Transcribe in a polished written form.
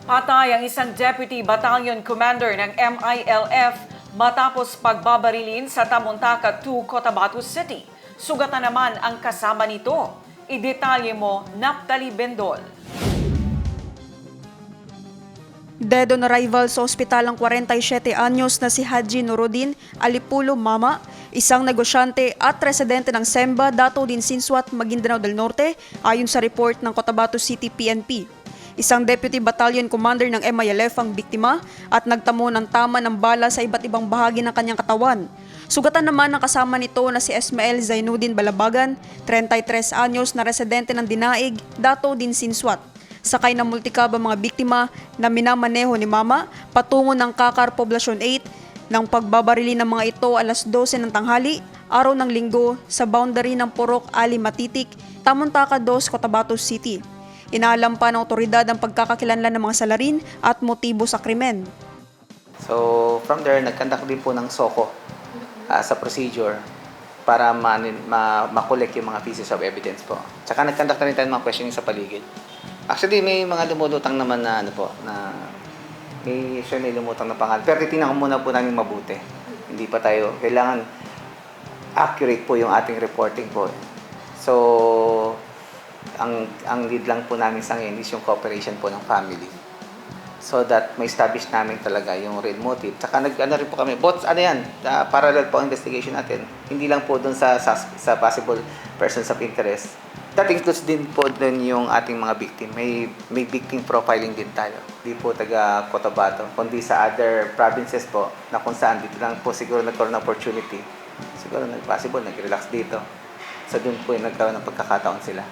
Patay ang isang Deputy Battalion Commander ng MILF matapos pagbabarilin sa Tamuntaka 2, Cotabato City. Sugatan naman ang kasama nito. Idetalye mo, Naptali Bendol. Dead on arrival sa ospital ang 47 anyos na si Haji Nuruddin Alipulo Mama, isang negosyante at residente ng Semba, Dato din Sinsuat, Maguindanao del Norte, ayon sa report ng Cotabato City PNP. Isang Deputy Battalion Commander ng MILF ang biktima at nagtamo ng tama ng bala sa iba't ibang bahagi ng kanyang katawan. Sugatan naman ang kasama nito na si Esmael Zainuddin Balabagan, 33 anyos na residente ng Dinaig, Dato din Sinsuat. Sakay ng multikab ang mga biktima na minamaneho ni Mama patungo ng Kakar Poblacion 8 ng pagbabarili ng mga ito alas 12 ng tanghali, araw ng linggo sa boundary ng Purok Ali Matitik, Tamuntaka 2, Cotabato City. Inaalam pa ng otoridad ang pagkakakilanlan ng mga salarin at motibo sa krimen. So from there, nagkandak din po ng SOCO sa procedure para makolek yung mga pieces of evidence po. Tsaka nagkandak na rin tayo ng mga questioning sa paligid. Actually, may mga lumulutang naman na may lumutang na pangalan. Pero titingnan ko muna po namin mabuti. Hindi pa tayo, kailangan accurate po yung ating reporting po. So, ang lead lang po namin sa ngayon is yung cooperation po ng family. So that may establish namin talaga yung real motive. Tsaka rin po kami, both parallel po ang investigation natin. Hindi lang po doon sa possible persons of interest. That includes din po doon yung ating mga victim. May victim profiling din tayo. Hindi po taga Cotabato, kundi sa other provinces po na kung saan dito lang po siguro nagkaroon ng opportunity. Siguro nag-relax dito. So doon po yung nagkaroon ng pagkakataon sila.